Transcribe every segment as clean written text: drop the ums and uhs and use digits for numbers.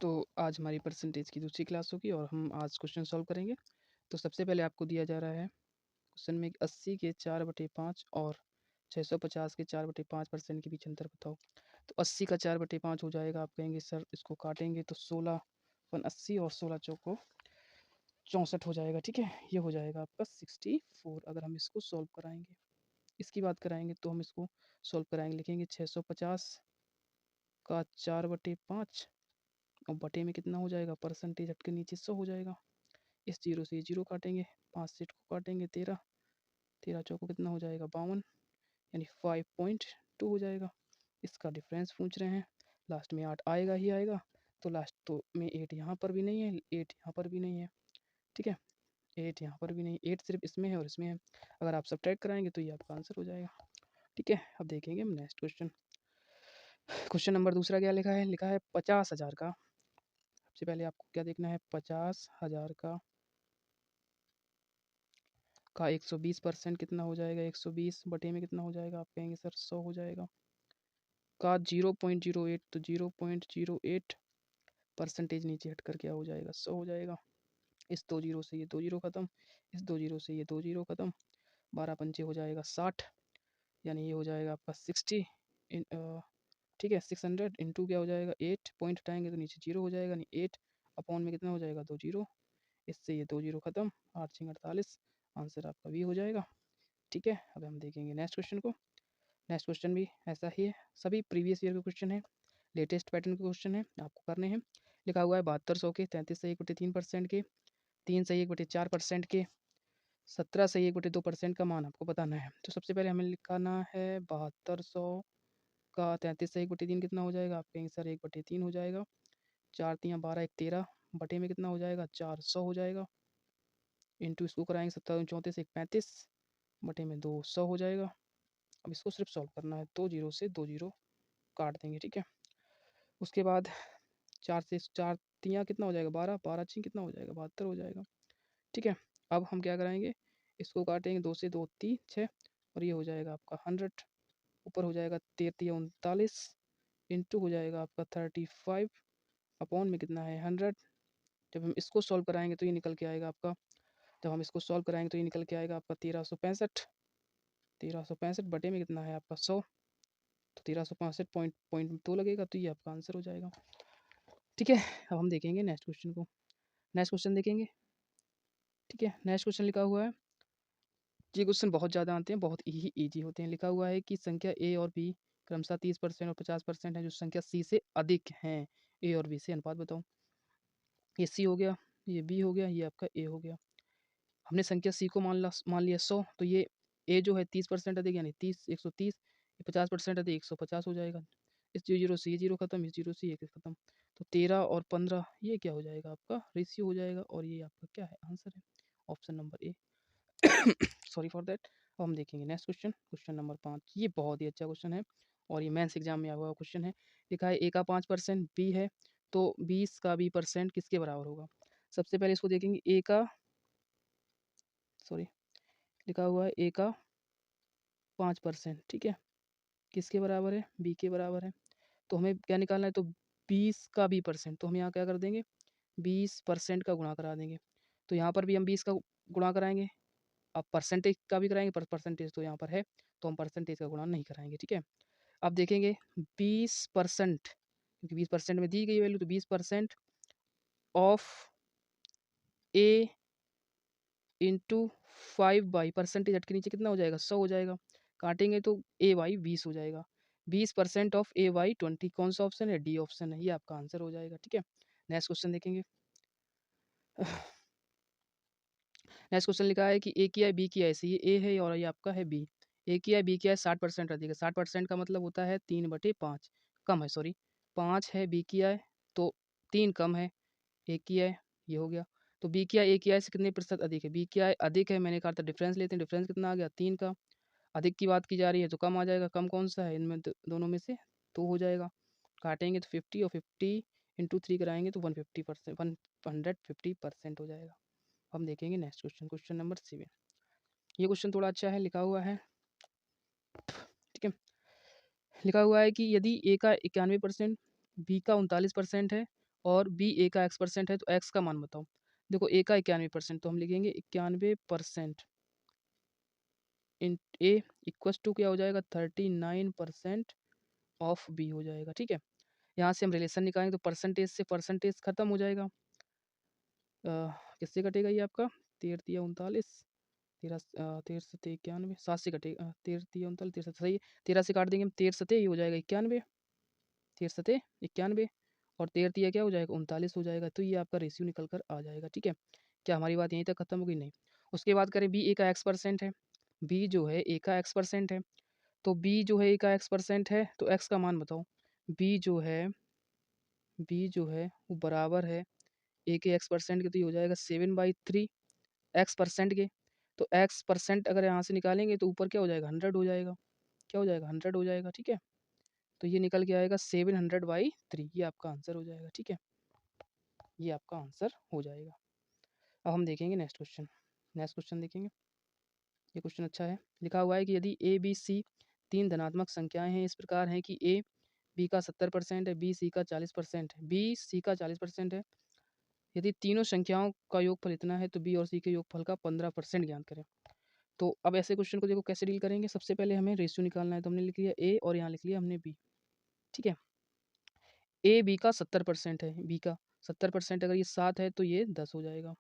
तो आज हमारी परसेंटेज की दूसरी क्लास होगी और हम आज क्वेश्चन सॉल्व करेंगे। तो सबसे पहले आपको दिया जा रहा है क्वेश्चन में 80 के 4/5 और 650 के 4/5% के बीच अंतर बताओ। तो 80 का 4/5 हो जाएगा, आप कहेंगे सर इसको काटेंगे तो 16 वन 80 और 16 चौको 64 हो जाएगा। ठीक है, ये हो जाएगा आपका 64 अगर हम इसको सॉल्व कराएंगे। इसकी बात कराएंगे तो हम इसको सॉल्व कराएंगे, लिखेंगे 650 का 4/5 और बटे में कितना हो जाएगा, परसेंटेज हट के नीचे 100 हो जाएगा। इस जीरो से ये जीरो काटेंगे, 5 से 8 को काटेंगे 13, 13 चौको कितना हो जाएगा 52, यानी 5.2 हो जाएगा। इसका डिफरेंस पूछ रहे हैं, लास्ट में 8 आएगा ही आएगा, तो लास्ट तो में 8 यहाँ पर भी नहीं है, 8 यहाँ पर भी नहीं है। ठीक है, 8 यहाँ पर भी नहीं, 8 सिर्फ इसमें है और इसमें है। अगर आप सब्ट्रैक्ट कराएंगे तो ये आपका आंसर हो जाएगा। ठीक है, अब देखेंगे हम नेक्स्ट क्वेश्चन। क्वेश्चन नंबर दूसरा क्या लिखा है, लिखा है 50,000 का। सबसे पहले आपको क्या देखना है, 50,000 का 120% कितना हो जाएगा, 120 बटे में कितना हो जाएगा, आप कहेंगे सर 100 हो जाएगा। का 0.08, तो 0.08 परसेंटेज नीचे हट कर क्या हो जाएगा, 100 हो जाएगा। इस दो जीरो से ये दो जीरो खत्म, इस दो जीरो से ये दो जीरो खत्म, 12 पंचे हो जाएगा 60, यानी ये हो जाएगा आपका 60 इन ठीक है, 600 इंटू क्या हो जाएगा 8 पॉइंट हटाएंगे तो नीचे जीरो हो जाएगा, यानी 8 अपॉन में कितना हो जाएगा दो जीरो, इससे ये दो जीरो खत्म, 8 6 48, आंसर आपका भी हो जाएगा। ठीक है, अब हम देखेंगे नेक्स्ट क्वेश्चन को। नेक्स्ट क्वेश्चन भी ऐसा ही है, सभी प्रीवियस ईयर के क्वेश्चन है, लेटेस्ट पैटर्न के क्वेश्चन है, आपको करने हैं। लिखा हुआ है 7200 के 33 से 1/3% के, 3 से 1/4% के, 17 से 1/2% का मान आपको बताना है। तो सबसे पहले हमें लिखाना है 7200 का 33 से 1/3 कितना हो जाएगा, आप कहेंगे सर 1/3 हो जाएगा, 4 3 12 1 13 बटे में कितना हो जाएगा 400 हो जाएगा, इंटू इसको कराएंगे 17 34 1 35 बटे में 200 हो जाएगा। अब इसको सिर्फ सॉल्व करना है, दो जीरो से दो जीरो काट देंगे। ठीक है, उसके बाद 4 से 4 तियाँ कितना हो जाएगा 12, 12 छः कितना हो जाएगा 72 हो जाएगा। ठीक है, अब हम क्या कराएंगे, इसको काटेंगे 2 से 2 3 6 और ये हो जाएगा आपका 100, ऊपर हो जाएगा 13 39 इंटू हो जाएगा आपका 35 अपॉन में कितना है 100। जब हम इसको सॉल्व कराएंगे तो ये निकल के आएगा आपका, जब हम इसको सॉल्व कराएंगे तो ये निकल के आएगा आपका 1365, 1365 बटे में कितना है आपका 100, तो 1365 पॉइंट 2 लगेगा, तो ये आपका आंसर हो जाएगा। ठीक है, अब हम देखेंगे नेक्स्ट क्वेश्चन को। नेक्स्ट क्वेश्चन देखेंगे। ठीक है, नेक्स्ट क्वेश्चन लिखा हुआ है, ये क्वेश्चन बहुत ज़्यादा आते हैं, बहुत ही ईजी होते हैं। लिखा हुआ है कि संख्या ए और बी क्रमशः 30% और 50% है, जो संख्या सी से अधिक हैं, ए और बी से अनुपात बताओ। ये सी हो गया, ये बी हो गया, ये आपका ए हो गया। हमने संख्या सी को मान लिया 100, तो ये ए जो है 30% अधिक, यानी 30 130, 50% अधिक 150 हो जाएगा। इस जीरो से ये जीरो खत्म, इस जीरो से ये खत्म, तो 13 और 15 ये क्या हो जाएगा आपका रेशियो हो जाएगा, और ये आपका क्या है आंसर है, option number A. Sorry for that. अब हम देखेंगे नेक्स्ट क्वेश्चन, क्वेश्चन नंबर 5। ये बहुत ही अच्छा क्वेश्चन है और ये मेंस एग्जाम में आया हुआ क्वेश्चन है। लिखा है ए का 5% बी है, तो 20 का बी परसेंट किसके बराबर होगा। सबसे पहले इसको देखेंगे, ए का सॉरी लिखा हुआ है ए का 5%, ठीक है, किसके बराबर है, बी के बराबर है। तो हमें क्या निकालना है, तो 20 का बी परसेंट, तो हम यहाँ क्या कर देंगे 20% का गुणा करा देंगे। तो यहाँ पर भी हम 20 का गुणा कराएंगे, अब परसेंटेज का भी कराएंगे, पर परसेंटेज तो यहाँ पर है, तो हम परसेंटेज का गुणा नहीं कराएंगे। ठीक है, अब देखेंगे 20%, क्योंकि 20% में दी गई वैल्यू, तो 20% ऑफ ए इंटू 5/, परसेंटेज हट के नीचे कितना हो जाएगा 100 हो जाएगा, काटेंगे तो ए वाई 20 हो जाएगा। 20% ऑफ ए वाई 20, कौन सा ऑप्शन है, डी ऑप्शन है, ये आपका आंसर हो जाएगा। ठीक है, नेक्स्ट क्वेश्चन देखेंगे। नेक्स्ट क्वेश्चन लिखा है कि ए की आई बी की आई से, ये ए है और ये आपका है बी। ए की आई बी की आई 60% अधिक है, 60% का मतलब होता है 3/5 कम है, सॉरी 5 है बी की आई, तो 3 कम है ए की आई, ये हो गया। तो बी की आई ए की आई से कितने प्रतिशत अधिक है, बी की आई अधिक है, मैंने कहा था डिफरेंस लेते हैं, डिफरेंस कितना आ गया 3 का, अधिक की बात की जा रही है तो कम आ जाएगा, कम कौन सा है इनमें दोनों में से, तो हो जाएगा, काटेंगे तो 50 और 50 इंटू 3 कराएंगे तो 150%, 150% हो जाएगा। हम देखेंगे नेक्स्ट क्वेश्चन, क्वेश्चन नंबर 7। ये क्वेश्चन थोड़ा अच्छा है, लिखा हुआ है, ठीक है, लिखा हुआ है कि यदि ए का 91%, बी का 39% है और बी ए का x% है, तो x का मान बताओ। देखो ए का 91%, तो हम लिखेंगे 91% इन ए इक्वस टू क्या हो जाएगा 39% ऑफ बी हो जाएगा। ठीक है, यहाँ से हम रिलेशन निकालेंगे तो परसेंटेज से परसेंटेज खत्म हो जाएगा। किससे कटेगा ये आपका 13 39 13 सत्ते 91 7 से कटेगा 13 39 13 सही है। 13 से काट देंगे हम 13 सत्ते ये हो जाएगा 91 13 सत्ते 91 और 13 तिया क्या हो जाएगा 39 हो जाएगा। तो ये आपका रेशियो निकल कर आ जाएगा। ठीक है, क्या हमारी बात यहीं तक खत्म होगी? नहीं। उसके बाद करें बी ए का x% है, बी जो है ए का x% है, तो बी जो है ए का x% है तो x का मान बताओ। बी जो है वो बराबर है ए के x% के, तो ये हो जाएगा 7/3 x% के। तो x% अगर यहाँ से निकालेंगे तो ऊपर क्या हो जाएगा 100 हो जाएगा। क्या हो जाएगा 100 हो जाएगा। ठीक है, तो ये निकल के आएगा 700/3, ये आपका आंसर हो जाएगा। ठीक है, ये आपका आंसर हो जाएगा। अब हम देखेंगे नेक्स्ट क्वेश्चन। नेक्स्ट क्वेश्चन देखेंगे, ये क्वेश्चन अच्छा है। लिखा हुआ है कि यदि ए बी सी तीन धनात्मक संख्याएं हैं, इस प्रकार हैं कि ए बी का 70% है, बी सी का 40% है, बी सी का 40% है। यदि तीनों संख्याओं का योगफल इतना है तो बी और सी के योगफल का 15% ज्ञात करें। तो अब ऐसे क्वेश्चन को देखो कैसे डील करेंगे। सबसे पहले हमें रेशियो निकालना है, तो हमने लिख लिया ए और यहाँ लिख लिया हमने बी। ठीक है, ए बी का 70% है, बी का 70% अगर ये 7 है तो ये 10 हो जाएगा।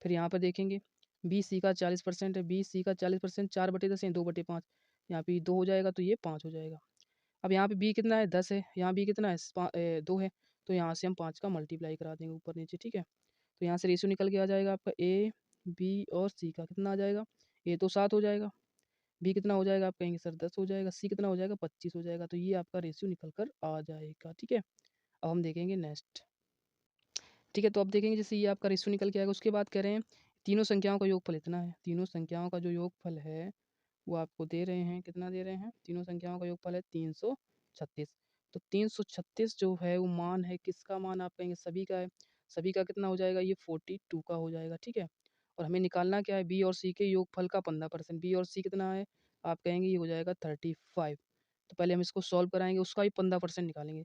फिर यहाँ पर देखेंगे बी सी का 40% है, बी सी का 40% 4/10 है 2/5, यहाँ पे 2 हो जाएगा तो ये 5 हो जाएगा। अब यहाँ पे बी कितना है 10 है, यहाँ बी कितना है 2 है, तो यहाँ से हम 5 का मल्टीप्लाई करा देंगे ऊपर नीचे। ठीक है, तो यहाँ से रेशियो निकल के आ जाएगा आपका ए बी और सी का कितना आ जाएगा। ए तो 7 हो जाएगा, बी कितना हो जाएगा आप कहेंगे सर 10 हो जाएगा, सी कितना हो जाएगा 25 हो जाएगा। तो ये आपका रेशियो निकल कर आ जाएगा। ठीक है, अब हम देखेंगे नेक्स्ट। ठीक है, तो अब देखेंगे जैसे ये आपका रेशियो निकल के आएगा। उसके बाद कह रहे हैं तीनों संख्याओं का योगफल इतना है। तीनों संख्याओं का जो योगफल है वो आपको दे रहे हैं, कितना दे रहे हैं, तीनों संख्याओं का योगफल है 336। तो 336 जो है वो मान है, किसका मान आप कहेंगे सभी का है। सभी का कितना हो जाएगा ये 42 का हो जाएगा। ठीक है, और हमें निकालना क्या है बी और सी के योगफल का 15%। बी और सी कितना है आप कहेंगे ये हो जाएगा 35। तो पहले हम इसको सॉल्व कराएंगे, उसका भी 15% निकालेंगे।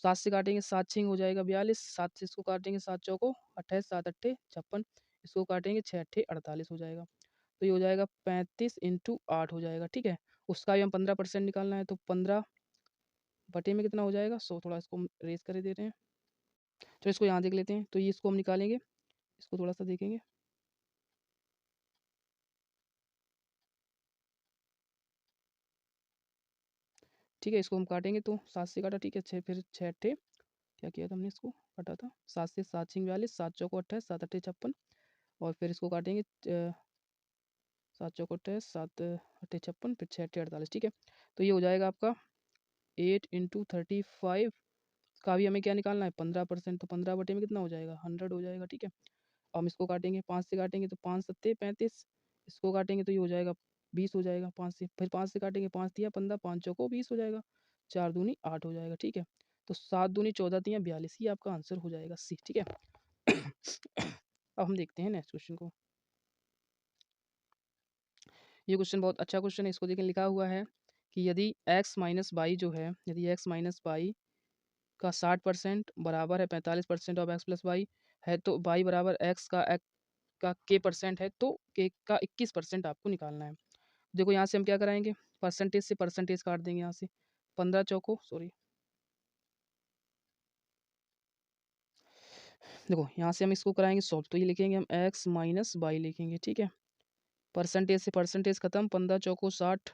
7 से काटेंगे 7 छिंग हो जाएगा 42, 7 से इसको काटेंगे 7 चौको 28, 7 अट्ठे 56, इसको काटेंगे 6 अट्ठे 48 हो जाएगा। तो ये हो जाएगा 35 × 8 हो जाएगा। ठीक है, उसका भी हम 15% निकालना है, तो 15 बटे में कितना हो जाएगा 100। थोड़ा इसको हम रेस कर देते हैं, तो इसको यहाँ देख लेते हैं। तो ये इसको हम निकालेंगे, इसको थोड़ा सा देखेंगे। ठीक है, इसको हम काटेंगे तो 7 से काटा, ठीक है 6 फिर 6 अट्ठे क्या किया था हमने, इसको काटा था 7 से 7 छिंग 42, 7 चौको 28, 7 अट्ठे 56 और फिर इसको काटेंगे 7 चौको 28, 7 अट्ठे 56 फिर 6 अट्ठे 48। ठीक है, तो ये हो जाएगा आपका 8 × 35 का भी हमें क्या निकालना है 15%। तो 15 बटे में कितना हो जाएगा 100 हो जाएगा। ठीक है, अब हम इसको काटेंगे 5 से काटेंगे तो 5 सत्ते 35, इसको काटेंगे तो ये हो जाएगा 20 हो जाएगा। 5 से फिर 5 से काटेंगे 5 तिया 15, 5 चौको 20 हो जाएगा, 4 दूनी 8 हो जाएगा। ठीक है, तो 7 दूनी 14 तिया 42, ये आपका आंसर हो जाएगा सी। ठीक है, अब हम देखते हैं नेक्स्ट क्वेश्चन को। ये क्वेश्चन बहुत अच्छा क्वेश्चन है, इसको देखें। लिखा हुआ है कि यदि x माइनस बाई जो है, यदि x माइनस बाई का 60% बराबर है 45% ऑफ x प्लस वाई है, तो y बराबर x का k% है, तो k का 21% आपको निकालना है। देखो यहाँ से हम क्या कराएंगे, परसेंटेज से परसेंटेज काट देंगे। यहाँ से 15 चौको सॉरी, देखो यहाँ से हम इसको कराएंगे सॉल्व, तो ये लिखेंगे हम x माइनस बाई लिखेंगे। ठीक है, परसेंटेज से परसेंटेज खत्म, 15 चौको 60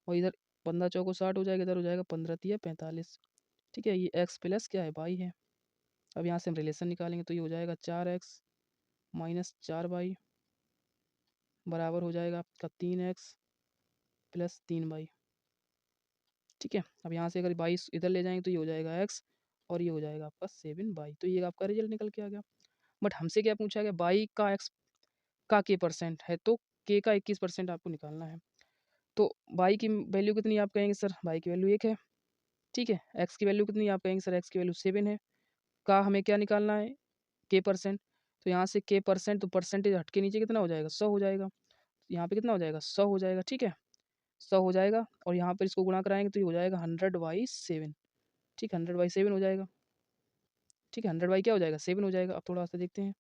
और इधर 15 चौको 60 हो जाएगा, इधर हो जाएगा 15 तिया 45। ठीक है, ये x प्लस क्या है बाई है। अब यहाँ से हम रिलेशन निकालेंगे, तो ये हो जाएगा 4x माइनस 4y बराबर हो जाएगा आपका 3x प्लस 3y। ठीक है, अब यहाँ से अगर बाईस इधर ले जाएंगे तो ये हो जाएगा x और ये हो जाएगा आपका 7y। तो ये आपका रिजल्ट निकल के आ गया। बट हमसे क्या पूछा गया, बाई का x का k% है, तो k का 21% आपको निकालना है। तो बाई की वैल्यू कितनी आप कहेंगे सर, बाई की वैल्यू 1 है। ठीक है, x की वैल्यू कितनी आप कहेंगे सर, x की वैल्यू 7 है। का हमें क्या निकालना है k%, तो यहाँ से k% तो परसेंटेज हट के नीचे कितना हो जाएगा 100 हो जाएगा। यहाँ पे कितना हो जाएगा 100 हो जाएगा। ठीक है, 100 हो जाएगा और यहाँ पर इसको गुणा कराएंगे तो ये हो जाएगा 100/7। ठीक, 100/7 हो जाएगा। ठीक है, 100/, क्या हो जाएगा 7 हो जाएगा। अब थोड़ा सा देखते हैं,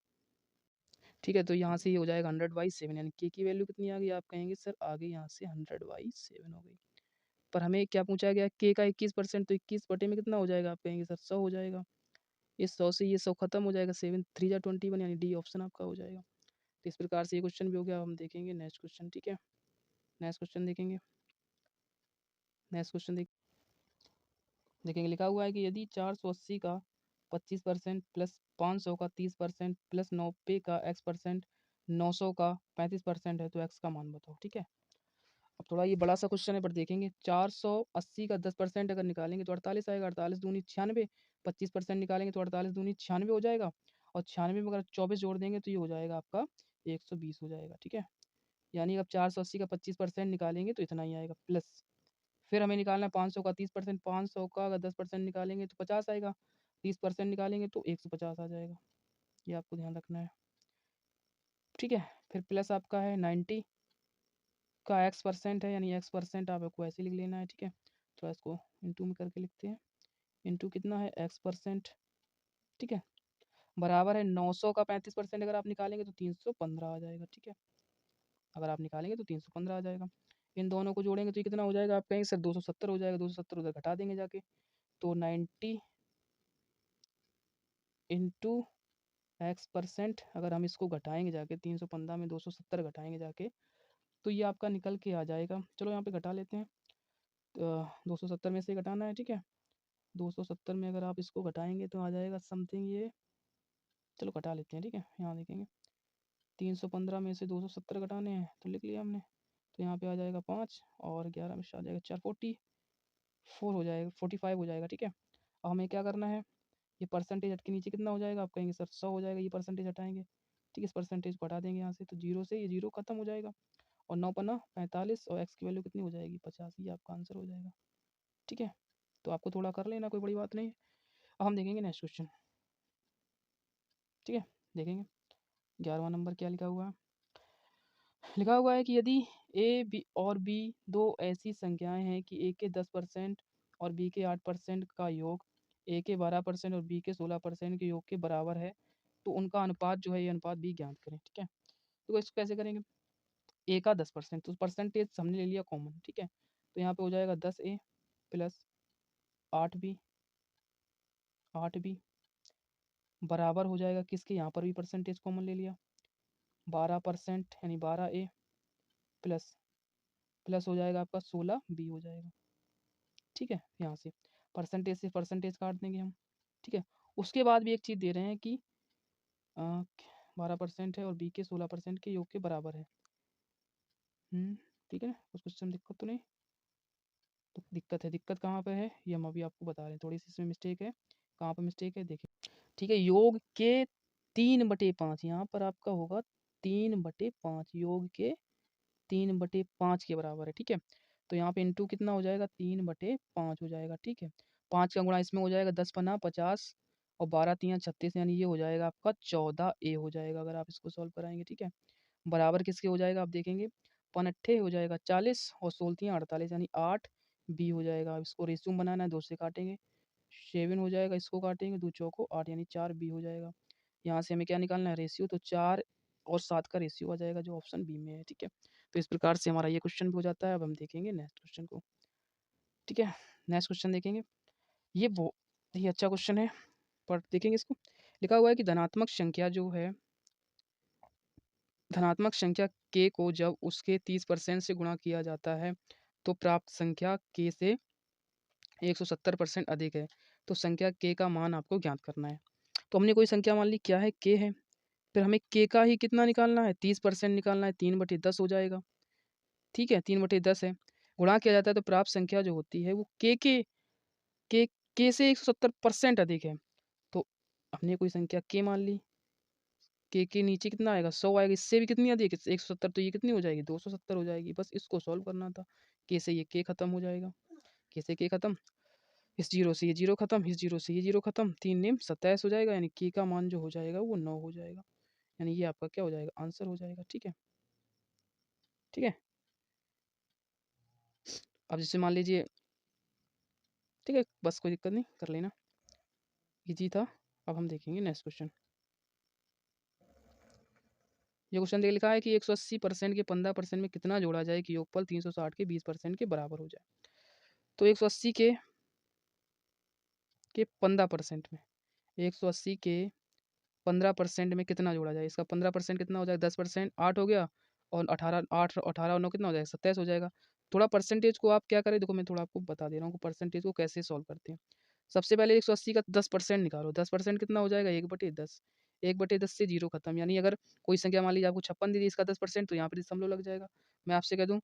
ठीक है, तो यहाँ से ये हो जाएगा 100/7, यानी के की वैल्यू कितनी आ गई, आप कहेंगे सर आ गई यहाँ से 100/7 हो गई। पर हमें क्या पूछा गया, के का 21%, तो 21 में कितना हो जाएगा, आप कहेंगे सर 100 हो जाएगा। इस 100 से ये 100 खत्म हो जाएगा, 7 3 जा 21, यानी डी ऑप्शन आपका हो जाएगा। तो इस प्रकार से ये क्वेश्चन भी हो गया। हम देखेंगे नेक्स्ट क्वेश्चन, ठीक है, नेक्स्ट क्वेश्चन देखेंगे। नेक्स्ट क्वेश्चन देखेंगे, लिखा हुआ है कि यदि 480 का 25% प्लस 500 का 30% प्लस 90 का x%, 900 का 35% है, तो x का मान बताओ। ठीक है, अब थोड़ा ये बड़ा सा क्वेश्चन है, पर देखेंगे। 480 का 10% अगर निकालेंगे तो 48 आएगा, 48 दूनी 96, 25% निकालेंगे तो 48 दूनी 96 हो जाएगा, और 96 में अगर 24 जोड़ देंगे तो ये हो जाएगा आपका 120 हो जाएगा। ठीक है, यानी अब 480 का 25% निकालेंगे तो इतना ही आएगा, प्लस फिर हमें निकालना है 500 का 30%, 500 का अगर 10% निकालेंगे तो 50 आएगा, 30% निकालेंगे तो 150 आ जाएगा, ये आपको ध्यान रखना है। ठीक है, फिर प्लस आपका है 90 का x% है, यानी x% आपको ऐसे लिख लेना है। ठीक है, तो इसको इंटू में करके लिखते हैं, इंटू कितना है x%। ठीक है, बराबर है 900 का 35% अगर आप निकालेंगे तो 315 आ जाएगा। ठीक है, अगर आप निकालेंगे तो 315 आ जाएगा। इन दोनों को जोड़ेंगे तो ये कितना हो जाएगा, आप कहेंगे सर 270 हो जाएगा, 270 उधर घटा देंगे जाके, तो 90 इंटू x%, अगर हम इसको घटाएंगे जाके 315 में 270 घटाएंगे जाके, तो ये आपका निकल के आ जाएगा। चलो यहाँ पे घटा लेते हैं, तो 270 में से घटाना है। ठीक है, 270 में अगर आप इसको घटाएंगे तो आ जाएगा समथिंग ये, चलो घटा लेते हैं। ठीक है, यहाँ देखेंगे 315 में से 270 घटाने हैं, तो लिख लिया हमने, तो यहाँ पे आ जाएगा 5 और 11 में से आ जाएगा 4, 44 हो जाएगा, 45 हो जाएगा। ठीक है, अब हमें क्या करना है, ये परसेंटेज हट के नीचे कितना हो जाएगा, आप कहेंगे सर 100 हो जाएगा, ये परसेंटेज हटाएंगे। ठीक है, इस परसेंटेज को हटा देंगे यहाँ से, तो जीरो से ये जीरो खत्म हो जाएगा, और 9 पन्ना 45, और एक्स की वैल्यू कितनी हो जाएगी 50, ये आपका आंसर हो जाएगा। ठीक है, तो आपको थोड़ा कर लेना, कोई बड़ी बात नहीं है। अब हम देखेंगे नेक्स्ट क्वेश्चन। ठीक है, देखेंगे 11वां नंबर क्या लिखा हुआ है। लिखा हुआ है कि यदि ए बी और बी दो ऐसी संख्याएं हैं कि ए के 10% और बी के 8% का योग ए के 12% और बी के 16% के योग के बराबर है, तो उनका अनुपात जो है, ये अनुपात बी ज्ञात करें। ठीक है, तो इसको कैसे करेंगे, ए का 10%, तो परसेंटेज हमने ले लिया कॉमन। ठीक है, तो यहाँ पे हो जाएगा 10A प्लस 8B बराबर हो जाएगा किसके, यहाँ पर भी परसेंटेज कॉमन ले लिया 12%, यानी 12A प्लस प्लस हो जाएगा आपका 16B हो जाएगा। ठीक है, यहाँ से परसेंटेज काट देंगे हम। ठीक है, उसके बाद भी एक चीज़ दे रहे हैं कि 12% है और बी के 16% के योग के बराबर है। ठीक है ना, कुछ क्वेश्चन दिक्कत तो नहीं, तो दिक्कत कहाँ पे है, ये हम अभी आपको बता रहे हैं, थोड़ी सी इसमें मिस्टेक है। कहाँ पर मिस्टेक है देखिए। ठीक है, योग के 3/5, यहाँ पर आपका होगा 3/5, योग के 3/5 के बराबर है। ठीक है, तो यहाँ पे इंटू कितना हो जाएगा 3/5 हो जाएगा। ठीक है, 5 का गुणा इसमें हो जाएगा 10 पन्ना 50 और 12 3 36, यानी ये हो जाएगा आपका 14A हो जाएगा अगर आप इसको सॉल्व कराएंगे। ठीक है, बराबर किसके हो जाएगा आप देखेंगे, 5 हो जाएगा 40 और 16 48, यानी 8B हो जाएगा। अब इसको रेशियो बनाना है, 2 से काटेंगे 7 हो जाएगा, इसको काटेंगे 2 चौको 8, यानी 4B हो जाएगा। यहाँ से हमें क्या निकालना है रेशियो, तो 4 और 7 का रेशियो आ जाएगा जो ऑप्शन बी में है। ठीक है, तो इस प्रकार से हमारा ये क्वेश्चन भी हो जाता है। अब हम देखेंगे नेक्स्ट क्वेश्चन को। ठीक है, नेक्स्ट क्वेश्चन देखेंगे, ये बहुत ही अच्छा क्वेश्चन है, पर देखेंगे इसको। लिखा हुआ है कि धनात्मक संख्या जो है, धनात्मक संख्या k को जब उसके 30% से गुणा किया जाता है तो प्राप्त संख्या k से 170% अधिक है, तो संख्या k का मान आपको ज्ञात करना है। तो हमने कोई संख्या मान ली क्या है, k है, फिर हमें k का ही कितना निकालना है, 30% निकालना है, 3/10 हो जाएगा। ठीक है, 3/10 है, गुणा किया जाता है तो प्राप्त संख्या जो होती है वो k से 170% अधिक है। तो हमने कोई संख्या k मान ली, के नीचे कितना आएगा 100 आएगा, इससे भी कितनी अधिक 170, तो ये कितनी हो जाएगी 270 हो जाएगी। बस इसको सॉल्व करना था, के से ये के खत्म हो जाएगा, के से के खत्म, इस जीरो से ये जीरो खत्म, इस जीरो से ये जीरो खत्म, 3 नेम 27 हो जाएगा, यानी के का मान जो हो जाएगा वो 9 हो जाएगा, यानी ये आपका क्या हो जाएगा आंसर हो जाएगा। ठीक है, ठीक है, अब जैसे मान लीजिए, ठीक है, बस कोई दिक्कत नहीं, कर लेना, इजी था। अब हम देखेंगे नेक्स्ट क्वेश्चन। ये क्वेश्चन देख लिखा है कि 180% के 15% में कितना जोड़ा जाए कि योगफल 360 के 20% के बराबर हो जाए। तो 180 के 15% में 180 के 15% में कितना जोड़ा जाए? इसका 15% कितना हो जाएगा? 10%, 8 हो गया, और 18 और 9 कितना हो जाएगा? 27 हो जाएगा। थोड़ा परसेंटेज को आप क्या करें, देखो मैं थोड़ा आपको बता दे रहा हूँ कि परसेंटेज को कैसे सॉल्व करते हैं। सबसे पहले 180 का 10% निकालो। 10% कितना हो जाएगा? 1/10। 1/10 से जीरो खत्म, यानी अगर कोई संख्या मान लीजिए आपको 56 दी थी, इसका 10%, तो यहाँ पे दशमलव लग जाएगा। मैं आपसे कह दूँ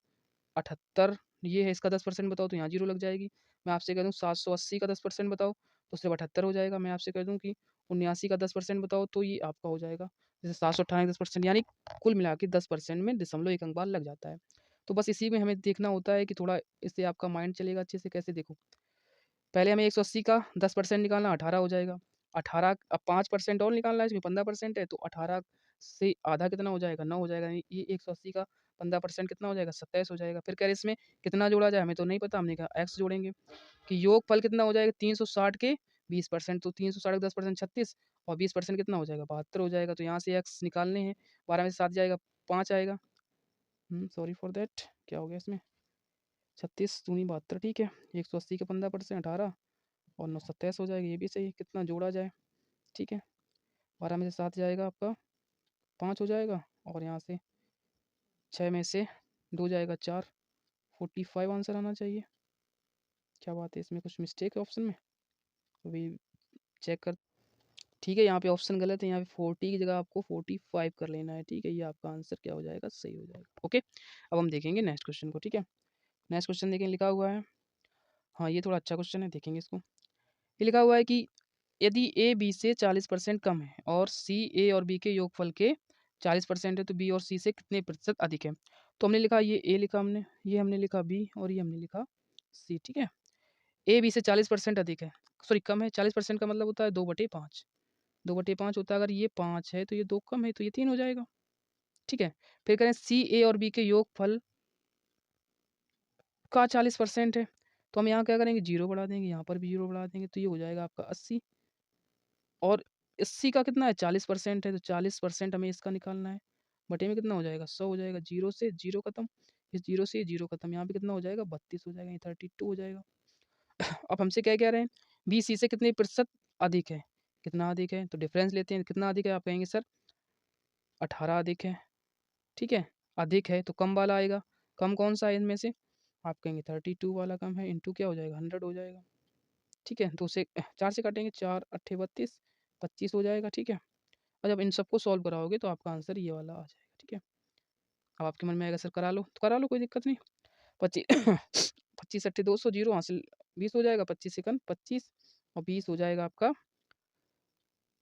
78 ये है, इसका 10% बताओ, तो यहाँ जीरो लग जाएगी। मैं आपसे कह दूँ 780 का 10% बताओ, तो सिर्फ 78 हो जाएगा। मैं आपसे कह दूँ कि 79 का 10% बताओ, तो ये आपका हो जाएगा जैसे 798 का 10%, यानी कुल मिला के 10% में दशमलव एक अंक बाद लग जाता है। तो बस इसी में हमें देखना होता है कि थोड़ा इससे आपका माइंड चलेगा अच्छे से। कैसे देखो, पहले हमें 180 का 10% निकालना, 18 हो जाएगा। 18 अब 5% और निकालना है, इसमें 15% है, तो 18 से आधा कितना हो जाएगा? 9 हो जाएगा। यानी ये 180 का 15% कितना हो जाएगा? 27 हो जाएगा। फिर कह रहे इसमें कितना जोड़ा जाए, हमें तो नहीं पता। हमने कहा एक्स जोड़ेंगे कि योगफल कितना हो जाएगा? 360 के 20%, तो 360 का 10% 36, और 20% कितना हो जाएगा? 72 हो जाएगा। तो यहाँ से एक्स निकालने हैं, 12 में से 7 जाएगा, 5 आएगा। सॉरी फॉर दैट, क्या हो गया इसमें? 36 दूनी 72, ठीक है। 180 का 15% 18, और 9 27 हो जाएगा। ये भी सही है। कितना जोड़ा जाए, ठीक है। 12 में से 7 जाएगा आपका, 5 हो जाएगा, और यहाँ से 6 में से 2 जाएगा, 4। 45 आंसर आना चाहिए। क्या बात है, इसमें कुछ मिस्टेक है ऑप्शन में? अभी चेक कर। ठीक है, यहाँ पे ऑप्शन गलत है। यहाँ पे 40 की जगह आपको 45 कर लेना है, ठीक है। ये आपका आंसर क्या हो जाएगा? सही हो जाएगा। ओके, अब हम देखेंगे नेक्स्ट क्वेश्चन को, ठीक है। नेक्स्ट क्वेश्चन देखें, लिखा हुआ है, हाँ ये थोड़ा अच्छा क्वेश्चन है, देखेंगे इसको। ये लिखा हुआ है कि यदि ए बी से 40% कम है और सी ए और बी के योगफल के 40% है, तो बी और सी से कितने प्रतिशत अधिक है? तो हमने लिखा, ये ए लिखा हमने, ये हमने लिखा बी, और ये हमने लिखा सी, ठीक है। ए बी से 40% अधिक है, सॉरी कम है। 40% का मतलब होता है 2/5। 2/5 होता है, अगर ये 5 है तो ये 2 कम है, तो ये 3 हो जाएगा, ठीक है। फिर करें सी ए और बी के योगफल का 40% है, तो हम यहाँ क्या करेंगे? जीरो बढ़ा देंगे, यहाँ पर भी जीरो बढ़ा देंगे, तो ये हो जाएगा आपका 80। और 80 का कितना है? 40% है, तो 40% हमें इसका निकालना है। बटे में कितना हो जाएगा? 100 हो जाएगा। जीरो से जीरो खत्म, इस जीरो से जीरो खत्म, यहाँ पे कितना हो जाएगा? 32 हो जाएगा, ये 32 हो जाएगा। अब हमसे क्या कह रहे हैं? बी सी से कितने प्रतिशत अधिक है? कितना अधिक है? तो डिफरेंस लेते हैं, कितना अधिक है? आप कहेंगे सर 18 अधिक है, ठीक है। अधिक है तो कम वाला आएगा। कम कौन सा है इनमें से? आप कहेंगे 32 वाला कम है, इंटू क्या हो जाएगा? 100 हो जाएगा, ठीक है। 2 से 4 से काटेंगे, 4 अट्ठे 32, 25 हो जाएगा, ठीक है। और जब इन सबको सॉल्व कराओगे तो आपका आंसर ये वाला आ जाएगा, ठीक है। अब आपके मन में आएगा सर करा लो, तो करा लो, कोई दिक्कत नहीं। 25 25 अट्ठे 200, जीरो हासिल 20 हो जाएगा। 25 सेकंड 25, और 20 हो जाएगा आपका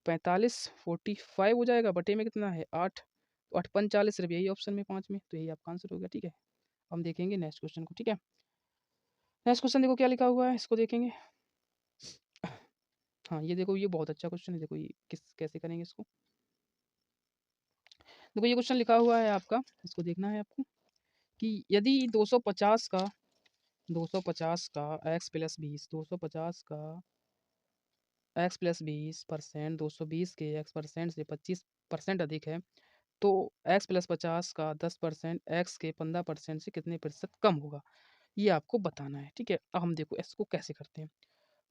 45, 45 हो जाएगा। बटे में कितना है? 8, तो 8 पंच 40, सिर्फ यही ऑप्शन में 5 में, तो यही आपका आंसर हो गया, ठीक है। हम देखेंगे नेक्स्ट क्वेश्चन को, ठीक है। नेक्स्ट क्वेश्चन देखो क्या लिखा हुआ है, इसको देखेंगे। हाँ ये देखो, ये बहुत अच्छा क्वेश्चन है। देखो ये कैसे करेंगे इसको। देखो ये क्वेश्चन लिखा हुआ है आपका, इसको देखना है आपको कि यदि 250 का x प्लस 20, 250 का x प्लस 20%, 220 के x% से 25% अधिक है, तो x प्लस 50 का 10% x के 15% से कितने प्रतिशत कम होगा? ये आपको बताना है, ठीक है। अब हम देखो इसको कैसे करते हैं।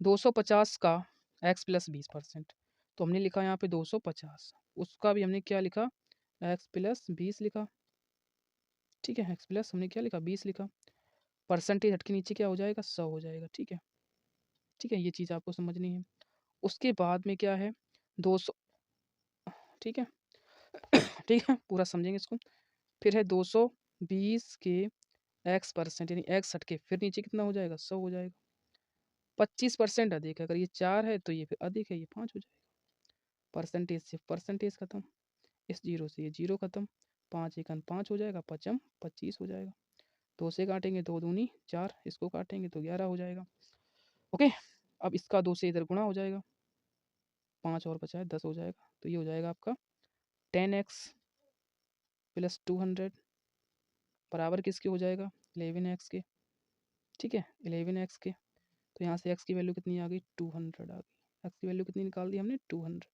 250 का x प्लस 20%, तो हमने लिखा यहाँ पे 250, उसका भी हमने क्या लिखा? x प्लस 20 लिखा, ठीक है। x प्लस हमने क्या लिखा? 20 लिखा। परसेंटेज हट के नीचे क्या हो जाएगा? 100 हो जाएगा, ठीक है। ठीक है, ये चीज़ आपको समझनी है। उसके बाद में क्या है? 200, ठीक है। ठीक है, पूरा समझेंगे इसको। फिर है 220 के x%, यानी x हट के फिर नीचे कितना हो जाएगा? 100 हो जाएगा। 25% अधिक है, अगर ये 4 है तो ये फिर अधिक है, ये 5 हो जाएगा। परसेंटेज से परसेंटेज खत्म, इस जीरो से ये जीरो खत्म, 5 एकन 5 हो जाएगा, पचम 25 हो जाएगा। 2 से काटेंगे, 2 दूनी 4, इसको काटेंगे तो 11 हो जाएगा, ओके। अब इसका 2 से इधर गुणा हो जाएगा, 5 और बचा है 10 हो जाएगा, तो ये हो जाएगा आपका 10x प्लस 200 बराबर किसके हो जाएगा? 11x के, ठीक है। 11x के, तो यहाँ से x की वैल्यू कितनी आ गई? 200 आ गई, एक्स की वैल्यू कितनी निकाल दी हमने 200।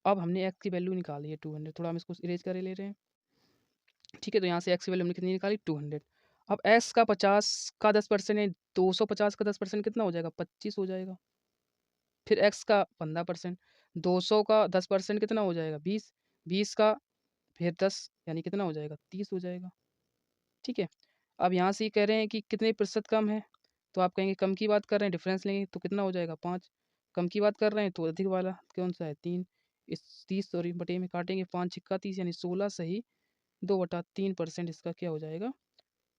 अब हमने एक्स की वैल्यू निकाली है 200, थोड़ा हम इसको इरेज कर ले रहे हैं। ठीक है, तो यहाँ से एक्स की वैल्यू हमने कितनी निकाली 200। अब एक्स का 50 का 10% है, 250 का 10% कितना हो जाएगा 25 हो जाएगा। फिर एक्स का 15%, 200 का 10% कितना हो जाएगा 20, 20 का फिर 10 यानी कितना हो जाएगा 30 हो जाएगा। ठीक है, अब यहाँ से ये कह रहे हैं कि कितने प्रतिशत कम है, तो आप कहेंगे कम की बात कर रहे हैं, डिफरेंस लेंगे तो कितना हो जाएगा 5। कम की बात कर रहे हैं तो अधिक वाला कौन सा है 3। इस 30 सॉरी बटे में काटेंगे 5 छिक्का 30 यानी 16 सही 2/3% इसका क्या हो जाएगा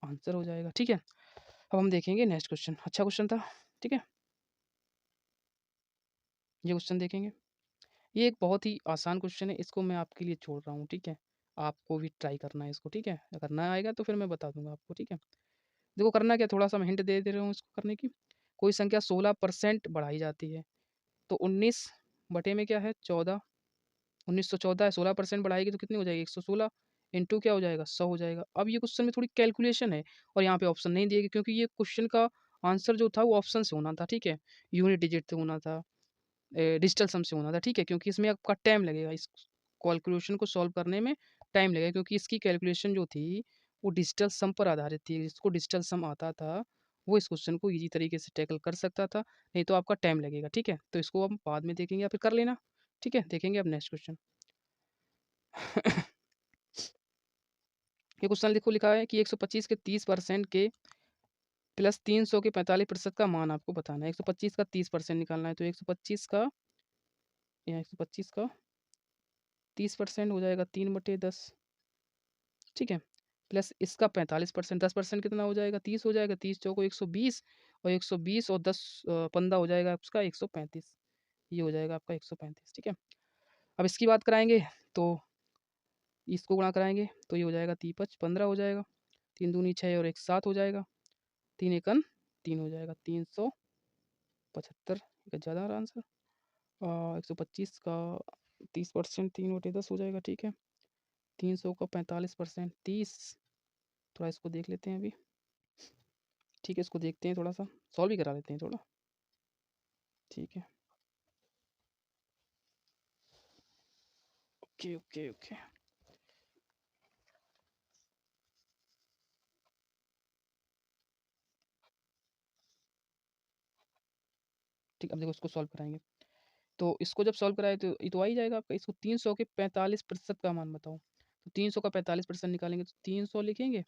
आंसर हो जाएगा। ठीक है, अब हम देखेंगे नेक्स्ट क्वेश्चन। अच्छा क्वेश्चन था। ठीक है, ये क्वेश्चन देखेंगे। ये एक बहुत ही आसान क्वेश्चन है, इसको मैं आपके लिए छोड़ रहा हूँ। ठीक है, आपको भी ट्राई करना है इसको। ठीक है, अगर ना आएगा तो फिर मैं बता दूंगा आपको। ठीक है, देखो करना क्या, थोड़ा सा मैं हिंट दे रहा हूँ इसको करने की। कोई संख्या 16% बढ़ाई जाती है, तो 19 बटे में क्या है 14, 1914 है, 16% बढ़ाएगी तो कितनी हो जाएगी 116 इंटू क्या हो जाएगा 100 हो जाएगा। अब ये क्वेश्चन में थोड़ी कैलकुलेशन है और यहाँ पे ऑप्शन नहीं दिएगी, क्योंकि ये क्वेश्चन का आंसर जो था वो ऑप्शन से होना था। ठीक है, यूनिट डिजिट से होना था, डिजिटल सम से होना था। ठीक है, क्योंकि इसमें आपका टाइम लगेगा, इस कैलकुलेशन को सॉल्व करने में टाइम लगेगा, क्योंकि इसकी कैलकुलेशन जो थी वो डिजिटल सम पर आधारित थी। जिसको डिजिटल सम आता था वो इस क्वेश्चन को ईजी तरीके से टैकल कर सकता था, नहीं तो आपका टाइम लगेगा। ठीक है, तो इसको हम बाद में देखेंगे या फिर कर लेना। ठीक है, देखेंगे अब नेक्स्ट क्वेश्चन। ये क्वेश्चन देखो लिखा है कि 125 के 30% के प्लस 300 के 45% का मान आपको बताना है। 125 का 30% निकालना है, तो 125 का या 125 का 30% हो जाएगा 3/10। ठीक है, प्लस इसका 45%, 10% कितना हो जाएगा 30 हो जाएगा, 30 चौको 120 और 120 और 10 15 हो जाएगा आपका 135। ये हो जाएगा आपका 135। ठीक है, अब इसकी बात कराएंगे तो इसको गुणा कराएंगे तो ये हो जाएगा 3×5 15 हो जाएगा, 3 दूनी 6 और 1 7 हो जाएगा, 3 एकन 3 हो जाएगा 375। ज़्यादा आ रहा आंसर। 125 का 30% 3/10 हो जाएगा। ठीक है, 300 का 45% 30, थोड़ा इसको देख लेते हैं अभी। ठीक है, इसको देखते हैं, थोड़ा सा सॉल्व भी करा लेते हैं थोड़ा। ठीक है, ओके ओके ओके। ठीक, अब देखो इसको सॉल्व कराएंगे, तो इसको जब सॉल्व कराए तो ये तो आ ही जाएगा आपका। इसको 300 के 45% का मान बताओ, तो 300 का 45% निकालेंगे तो 300 लिखेंगे,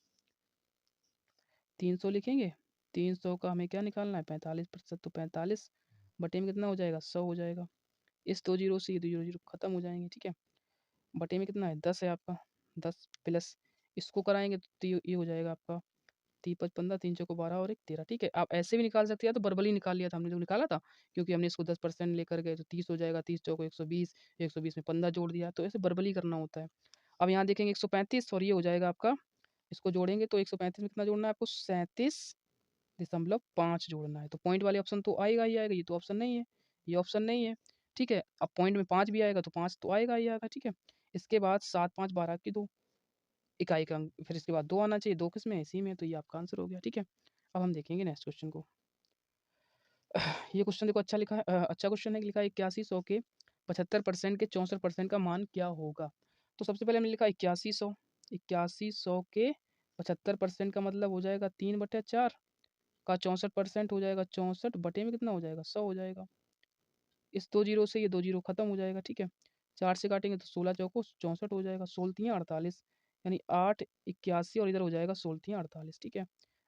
300 लिखेंगे। 300 का हमें क्या निकालना है 45%, तो 45 बटे में कितना हो जाएगा 100 हो जाएगा। इस 2 जीरो से ये 2 जीरो जीरो खत्म हो जाएंगे। ठीक है, बटे में कितना है 10 है आपका, 10 प्लस इसको कराएंगे तो ये हो जाएगा आपका 3×5 = 15, 3 चौको 12 और 1 13। ठीक है, आप ऐसे भी निकाल सकते हैं, तो बर्बली निकाल लिया था हमने जो निकाला था, क्योंकि हमने इसको 10% लेकर गए तो 30 हो जाएगा, 30 चौको 120, 120 में 15 जोड़ दिया, तो ऐसे बर्बली करना होता है। अब यहाँ देखेंगे 135 और ये हो जाएगा आपका, इसको जोड़ेंगे तो 135 में कितना जोड़ना है आपको 37.5 जोड़ना है, तो पॉइंट वाले ऑप्शन तो आएगा ही आएगा, ये तो ऑप्शन नहीं है, ये ऑप्शन नहीं है। ठीक है, अब पॉइंट में 5 भी आएगा तो 5 तो आएगा ही आएगा। ठीक है, इसके बाद 7 5 12 की 2 इकाई का अंक, फिर इसके बाद 2 आना चाहिए, 2 किस में है इसी में, तो ये आपका आंसर हो गया। ठीक है, अब हम देखेंगे नेक्स्ट क्वेश्चन को। ये क्वेश्चन देखो अच्छा लिखा है, अच्छा क्वेश्चन है, लिखा है 8100 के 75% के 64% का मान क्या होगा। तो सबसे पहले हमने लिखा 8100, 8100 के 75% का मतलब हो जाएगा 3/4 का 64% हो जाएगा 64 बटे में कितना हो जाएगा 100 हो जाएगा। इस 2 जीरो से ये 2 जीरो खत्म हो जाएगा। ठीक है, 4 से काटेंगे तो 16 चौको 64 हो जाएगा, 16 48 यानी 8 81 और इधर हो जाएगा 16 48। ठीक है,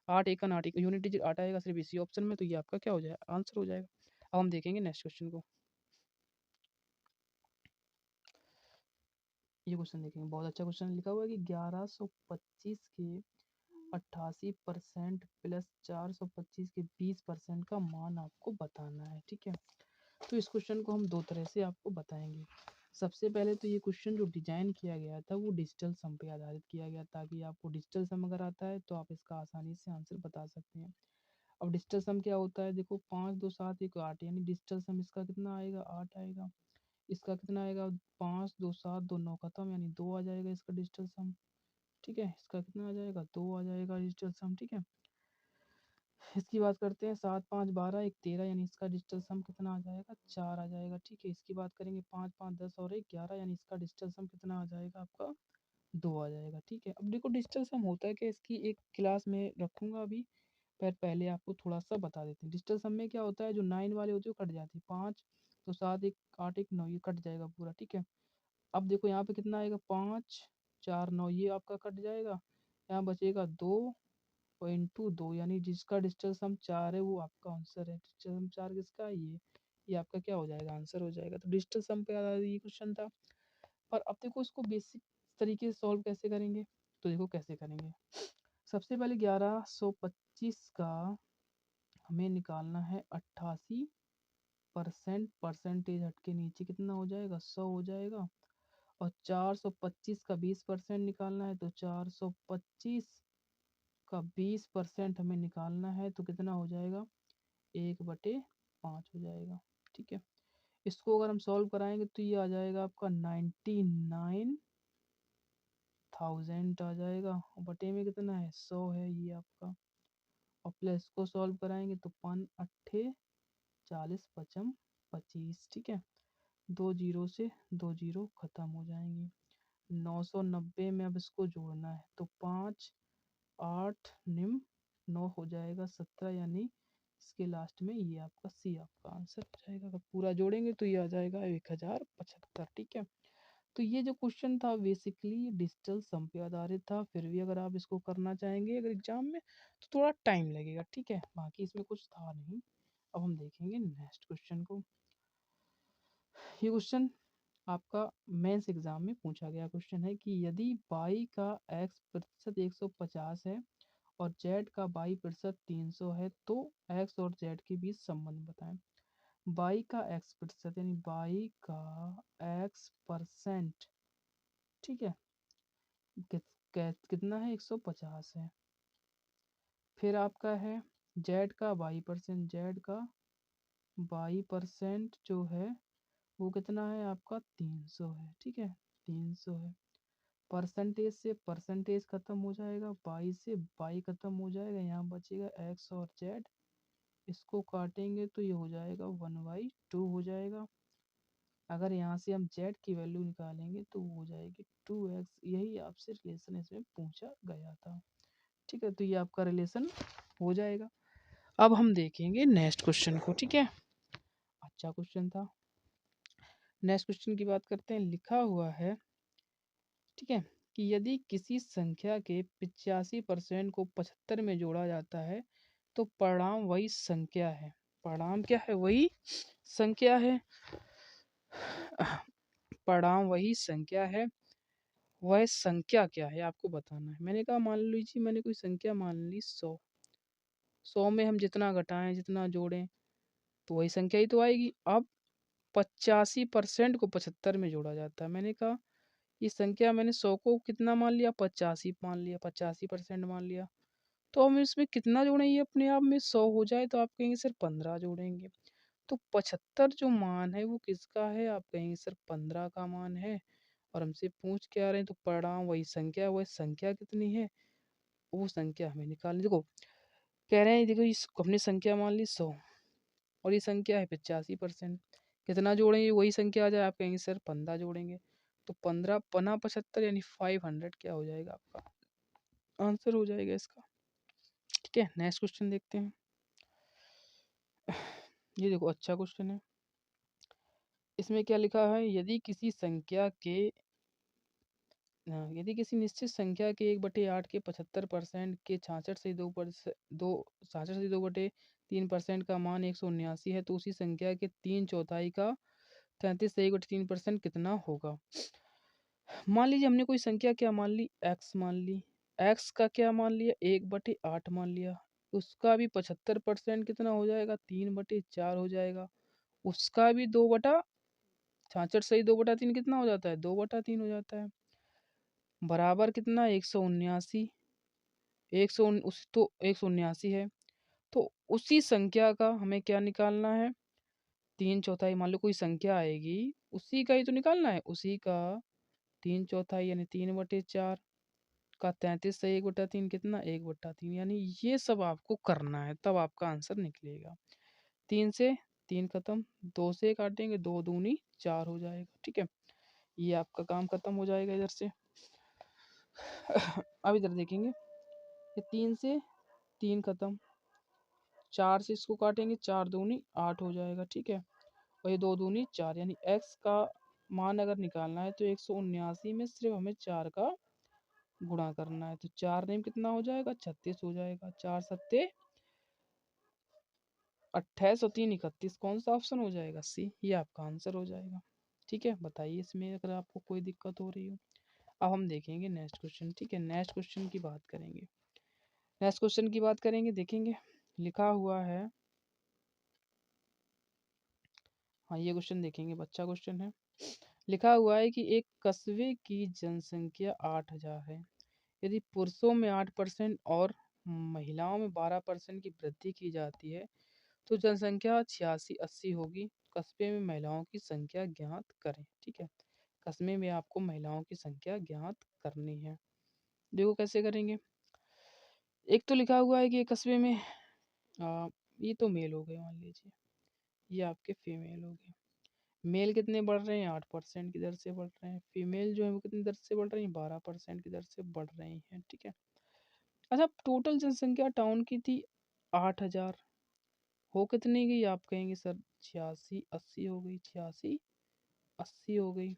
8 एकन 8 यूनिट डिजिट 8 आएगा सिर्फ इसी ऑप्शन में, तो ये आपका क्या हो जाएगा आंसर हो जाएगा। अब हम देखेंगे नेक्स्ट क्वेश्चन को। ये क्वेश्चन देखेंगे, बहुत अच्छा क्वेश्चन लिखा हुआ है कि 1125 के 88% प्लस 425 के 20% का मान आपको बताना है। ठीक है, तो इस क्वेश्चन को हम दो तरह से आपको बताएंगे। सबसे पहले तो ये क्वेश्चन जो डिजाइन किया गया था वो डिजिटल सम पे आधारित किया गया, ताकि आपको डिजिटल सम अगर आता है तो आप इसका आसानी से आंसर बता सकते हैं। अब डिजिटल सम क्या होता है, देखो 5 2 7 1 8 यानी डिजिटल सम इसका कितना आएगा 8 आएगा, इसका कितना आएगा 5 2 7 2 9 खत्म यानी 2 आ जाएगा इसका डिजिटल सम। ठीक है, इसका कितना आ जाएगा 2 आ जाएगा डिजिटल सम। ठीक है, इसकी बात करते हैं, 7 5 12 1 13, यानी इसका डिजिटल सम कितना आ जाएगा, 4 आ जाएगा। ठीक है, इसकी बात करेंगे 5 5 10 और 1 11, यानी इसका डिजिटल सम कितना आ जाएगा आपका, 2 आ जाएगा। ठीक है, अब देखो डिजिटल सम होता है कि इसकी एक क्लास में रखूंगा अभी, पर पहले आपको थोड़ा सा बता देते हैं। डिजिटल सम में क्या होता है, जो 9 वाले होते हैं वो कट जाते हैं, 5 तो 7 1 8 1 9, ये कट जाएगा पूरा। ठीक है, अब देखो यहाँ पे कितना आएगा, 5 4 9, ये आपका कट जाएगा, यहाँ बचेगा 2 और इंटू 2, यानी जिसका डिजिटल सम 4 है वो आपका आंसर है। डिजिटल सम 4 किसका है, ये आपका क्या हो जाएगा, आंसर हो जाएगा। तो डिजिटल सम पे ये क्वेश्चन था। पर अब देखो इसको बेसिक तरीके से सॉल्व कैसे करेंगे, तो देखो कैसे करेंगे। सबसे पहले 1125 का हमें निकालना है 88%, परसेंटेज हट के नीचे कितना हो जाएगा, 100 हो जाएगा। और 425 का 20% निकालना है, तो 425 का 20% हमें निकालना है, तो कितना हो जाएगा, 1/5 हो जाएगा। ठीक है, इसको अगर हम सॉल्व कराएंगे तो ये आ जाएगा आपका 99,000 आ जाएगा, और बटे में कितना है, 100 है ये आपका। और प्लस को सॉल्व कराएंगे तो 5 अट्ठे 40 पचम 25। ठीक है, 2 जीरो से 2 जीरो खत्म हो जाएंगी। 990 में अब इसको जोड़ना है, तो 5 8 निम 9 हो जाएगा 17, यानी इसके लास्ट में ये आपका सी आपका आंसर हो जाएगा। अगर पूरा जोड़ेंगे तो ये आ जाएगा 1075। ठीक है, तो ये जो क्वेश्चन था बेसिकली डिजिटल सम पे आधारित था। फिर भी अगर आप इसको करना चाहेंगे अगर एग्जाम में तो थोड़ा टाइम लगेगा। ठीक है, बाकी इसमें कुछ था नहीं। अब हम देखेंगे नेक्स्ट क्वेश्चन को। ये क्वेश्चन आपका मेंस एग्जाम में पूछा गया क्वेश्चन है कि यदि y का x% 150 है और z का y% 300 है, तो x और z के बीच संबंध बताएं। y का x% यानी y का x%, ठीक है, कितना है, 150 है। फिर आपका है z का y%, z का y% जो है वो कितना है आपका, 300 है। ठीक है, 300 है। परसेंटेज से परसेंटेज खत्म हो जाएगा, बाई से बाई खत्म हो जाएगा, यहाँ बचेगा एक्स और जेड। इसको काटेंगे तो ये हो जाएगा 1/2 हो जाएगा। अगर यहाँ से हम जेड की वैल्यू निकालेंगे तो वो हो जाएगी 2x। यही आपसे रिलेशन इसमें पूछा गया था। ठीक है, तो ये आपका रिलेशन हो जाएगा। अब हम देखेंगे नेक्स्ट क्वेश्चन को। ठीक है, अच्छा क्वेश्चन था। नेक्स्ट क्वेश्चन की बात करते हैं। लिखा हुआ है, ठीक है, कि यदि किसी संख्या के 85% को 75 में जोड़ा जाता है तो परिणाम वही संख्या है। परिणाम क्या है, वही संख्या है। परिणाम वही संख्या है, वह संख्या क्या है आपको बताना है। मैंने कहा मान लीजिए मैंने कोई संख्या मान ली 100, 100 में हम जितना घटाएं जितना जोड़ें तो वही संख्या ही तो आएगी। अब 85% को 75 में जोड़ा जाता है। मैंने कहा ये संख्या मैंने 100 को कितना मान लिया, 85 मान लिया, 85% मान लिया। तो हम इसमें कितना जोड़ें, ये अपने आप में 100 हो जाए तो आप कहेंगे सर 15 जोड़ेंगे। तो 75 जो मान है वो किसका है, आप कहेंगे सर 15 का मान है। और हमसे पूछ के आ रहे हैं तो परिणाम वही संख्या है, वही संख्या कितनी है वो संख्या हमें निकालनी। देखो कह रहे हैं, देखो इस हमने संख्या मान ली 100 और ये संख्या है 85%। कितना जोड़ेंगे वही संख्या आ जाए, आप कहेंगे सर 15 जोड़ेंगे। तो 15 पना 75 यानी 500 क्या हो जाएगा आपका आंसर हो जाएगा इसका। ठीक है, नेक्स्ट क्वेश्चन देखते हैं। ये देखो अच्छा क्वेश्चन है। इसमें क्या लिखा है, यदि किसी संख्या के यदि किसी निश्चित संख्या के 1/8 के 75% के 66 से 2 का मान 179 है, तो उसी संख्या के 3/4 का 33 से 1/3% कितना होगा। मान लीजिए हमने कोई संख्या क्या मान ली, x मान ली। x का क्या मान लिया, 1/8 मान लिया। उसका भी 75% कितना हो जाएगा, 3/4 हो जाएगा। उसका भी 66 से 2/3 कितना हो जाता है, 2/3 हो जाता है। बराबर कितना, 179। 179 है। तो उसी संख्या का हमें क्या निकालना है, 3/4। मान लो कोई संख्या आएगी उसी का ही तो निकालना है, उसी का 3/4 यानी 3/4। का 33 से 1/3 कितना 1/3, यानी ये सब आपको करना है, तब आपका आंसर निकलेगा। 3 से 3 खत्म, 2 से काटेंगे 2 दूनी 4 हो जाएगा। ठीक है, ये आपका काम खत्म हो जाएगा इधर से। अब इधर देखेंगे, ये 3 से 3 खत्म, 4 से इसको काटेंगे 4 दूनी 8 हो जाएगा। ठीक है, और ये 2 दूनी 4, यानी x का मान अगर निकालना है तो 179 में सिर्फ हमें 4 का गुणा करना है, तो 4 में कितना हो जाएगा 36 हो जाएगा। 4 सत्ते 28 और 3 31, कौन सा ऑप्शन हो जाएगा सी, ये आपका आंसर हो जाएगा। ठीक है, बताइए इसमें अगर आपको कोई दिक्कत हो रही हो। अब हम देखेंगे नेक्स्ट क्वेश्चन। ठीक है, नेक्स्ट क्वेश्चन की बात करेंगे। नेक्स्ट क्वेश्चन की बात करेंगे, देखेंगे लिखा हुआ है, हाँ ये क्वेश्चन देखेंगे, बच्चा क्वेश्चन है। लिखा हुआ है कि एक कस्बे की जनसंख्या 8000 है। यदि पुरुषों में 8% और महिलाओं में 12% की वृद्धि की जाती है तो जनसंख्या 8680 होगी। कस्बे में महिलाओं की संख्या ज्ञात करें। ठीक है, कस्बे में आपको महिलाओं की संख्या ज्ञात करनी है। देखो कैसे करेंगे। एक तो लिखा हुआ है कि एक कस्बे में ये तो मेल हो गए, मान लीजिए ये आपके फीमेल हो गए। मेल कितने बढ़ रहे हैं 8% की दर से बढ़ रहे हैं। फीमेल जो है वो कितनी दर से बढ़ रही है 12% की दर से बढ़ रही हैं। ठीक है, अच्छा टोटल जनसंख्या टाउन की थी 8000, हो कितनी गई आप कहेंगे सर 8680 हो गई, 8680 हो गई।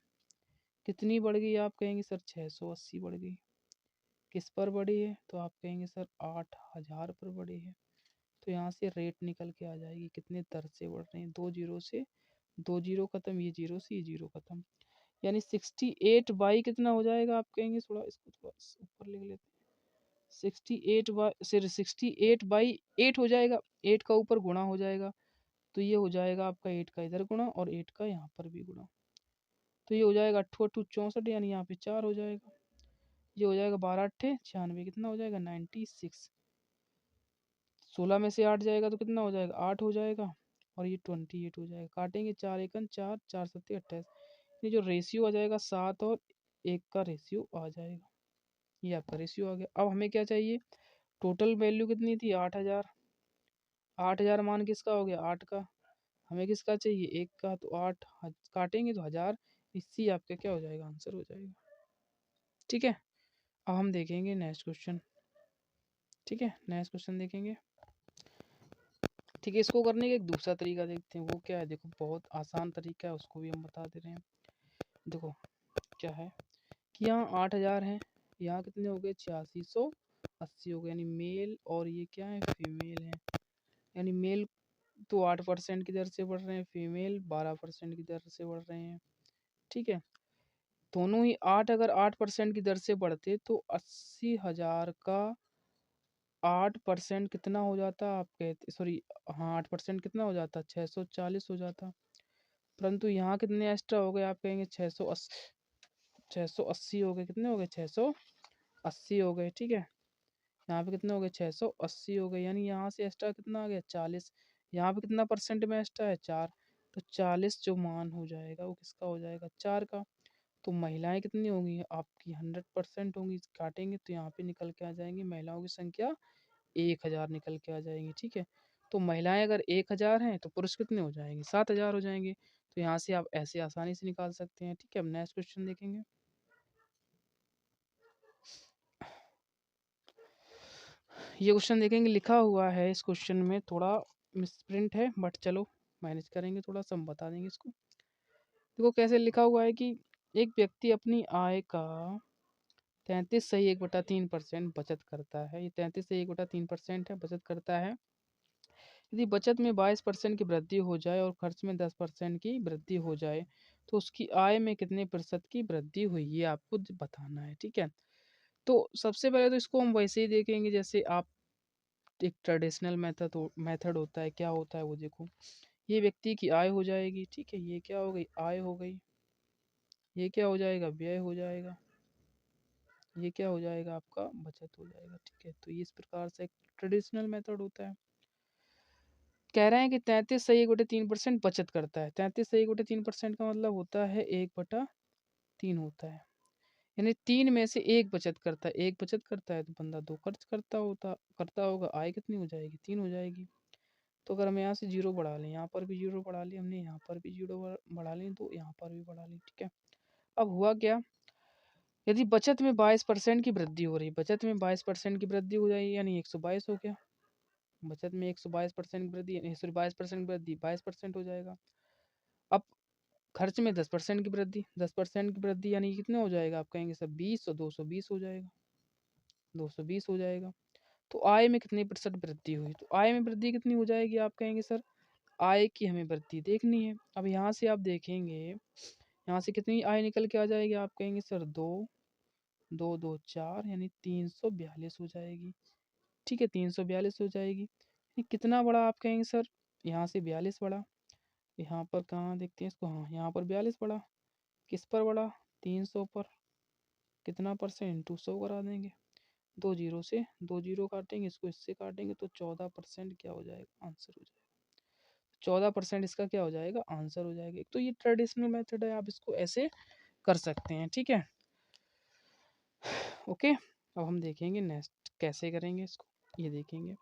कितनी बढ़ गई आप कहेंगे सर 680 बढ़ गई। किस पर बढ़ी है तो आप कहेंगे सर 8000 पर बढ़ी है। तो यहाँ से रेट निकल के आ जाएगी कितने दर से बढ़ रही है, 2 जीरो से 2 जीरो खत्म, ये जीरो से ये जीरो खत्म, यानी 68 बाई कितना हो जाएगा आप कहेंगे, थोड़ा इसको थोड़ा ऊपर लिख लेते हैं, 68 हो जाएगा, 8 का ऊपर गुणा हो जाएगा, तो ये हो जाएगा आपका 8 का इधर गुणा और 8 का यहाँ पर भी गुणा, तो ये हो जाएगा 8 8 64, यानी यहाँ पे 4 हो जाएगा। ये हो जाएगा 12 8 96, कितना हो जाएगा 96। 16 में से 8 जाएगा तो कितना हो जाएगा 8 हो जाएगा, और ये 28 हो जाएगा। काटेंगे 4 एकन 4, 4 सत्ते 28, ये जो रेशियो आ जाएगा 7 और 1 का रेशियो आ जाएगा। ये आपका रेशियो आ गया। अब हमें क्या चाहिए, टोटल वैल्यू कितनी थी 8000, 8000 मान किसका हो गया 8 का, हमें किसका चाहिए 1 का, तो 8 काटेंगे तो 1000, इससे आपका क्या हो जाएगा आंसर हो जाएगा। ठीक है, अब हम देखेंगे नेक्स्ट क्वेश्चन। ठीक है, नेक्स्ट क्वेश्चन देखेंगे। ठीक है, इसको करने का एक दूसरा तरीका देखते हैं, वो क्या है, देखो बहुत आसान तरीका है, उसको भी हम बता दे रहे हैं। देखो क्या है कि यहाँ 8000 है, यहाँ कितने हो गए 8680 हो गए, यानी मेल और ये क्या है फीमेल है, यानी मेल तो 8% की दर से बढ़ रहे हैं, फीमेल 12% की दर से बढ़ रहे हैं। ठीक है, दोनों ही 8 अगर 8% की दर से बढ़ते तो 80,000 का 8% कितना हो जाता, आप कहते सॉरी, हाँ 8% कितना हो जाता 640 हो जाता, परंतु यहाँ कितने एक्स्ट्रा हो गए आप कहेंगे 680 हो गए, कितने हो गए 680 हो गए। ठीक है, यहाँ पे कितने हो गए 680 हो गए, यानी यहाँ से एक्स्ट्रा कितना आ गया 40, यहाँ पे कितना परसेंट में एक्स्ट्रा है 4, तो 40 जो मान हो जाएगा वो किसका हो जाएगा 4 का। तो महिलाएं कितनी होंगी आपकी 100% होंगी, काटेंगे तो यहाँ पे निकल के आ जाएंगी महिलाओं की संख्या 1000 निकल के आ जाएंगी। ठीक है, तो महिलाएं अगर 1000 हैं तो पुरुष कितने हो जाएंगे 7000 हो जाएंगे, तो यहाँ से आप ऐसे आसानी से निकाल सकते हैं। ठीक है, अब नेक्स्ट क्वेश्चन देखेंगे। ये क्वेश्चन देखेंगे, लिखा हुआ है इस क्वेश्चन में थोड़ा मिसप्रिंट है, बट चलो मैनेज करेंगे, थोड़ा सा हम बता देंगे इसको। देखो कैसे लिखा हुआ है कि एक व्यक्ति अपनी आय का 33.3% बचत करता है, ये 33.3% है बचत करता है। यदि बचत में 22% की वृद्धि हो जाए और खर्च में 10% की वृद्धि हो जाए तो उसकी आय में कितने प्रतिशत की वृद्धि हुई, ये आपको बताना है। ठीक है, तो सबसे पहले तो इसको हम वैसे ही देखेंगे जैसे आप एक ट्रेडिशनल मेथड होता है, क्या होता है वो देखो, ये व्यक्ति की आय हो जाएगी। ठीक है, ये क्या हो गई आय हो गई, ये क्या हो जाएगा व्यय हो जाएगा, ये क्या हो जाएगा आपका बचत हो जाएगा। ठीक है, तो ये इस प्रकार से एक ट्रेडिशनल मेथड होता है। कह रहे हैं कि 33 = 3% बचत करता है, 33 = 3% का मतलब होता है 1/3 होता है, यानी 3 में से 1 बचत करता है, 1 बचत करता है तो बंदा 2 खर्च करता होगा, आय कितनी हो जाएगी? 3 हो जाएगी। तो अगर हम यहाँ से 0 बढ़ा लें, यहाँ पर भी 0 बढ़ा लिया हमने, यहाँ पर भी 0 बढ़ा लें, तो यहाँ पर भी बढ़ा लें, ठीक है। अब हुआ क्या, यदि बचत में 22% की वृद्धि हो रही, बचत में 22% की वृद्धि हो जाएगी, यानी 122 हो गया। बचत में 122% की वृद्धि, सॉरी 22% वृद्धि, 22% हो जाएगा। अब खर्च में 10% की वृद्धि, 10% की वृद्धि यानी कितना हो जाएगा? आप कहेंगे सर 20 तो 220 हो जाएगा, 220 हो जाएगा। तो आय में कितनी प्रतिशत वृद्धि हुई? तो आय में वृद्धि कितनी हो जाएगी? आप कहेंगे सर आय की हमें वृद्धि देखनी है। अब यहाँ से आप देखेंगे, यहाँ से कितनी आय निकल के आ जाएगी? आप कहेंगे सर 4 यानी 342 हो जाएगी, ठीक है, 342 हो जाएगी। ये कितना बड़ा? आप कहेंगे सर यहाँ से 42 बड़ा, यहाँ पर कहाँ देखते हैं इसको, हाँ यहाँ पर 42 बड़ा, किस पर बड़ा? 300 पर। कितना परसेंट? इंटू 100 करा देंगे, 2 जीरो से 2 जीरो काटेंगे, इसको इससे काटेंगे तो 14% क्या हो जाएगा? आंसर हो जाएगा। 14% इसका क्या हो जाएगा? आंसर हो जाएगा। एक तो ये ट्रेडिशनल मेथड है, आप इसको ऐसे कर सकते हैं, ठीक है। ओके, अब हम देखेंगे नेक्स्ट कैसे करेंगे इसको, ये देखेंगे।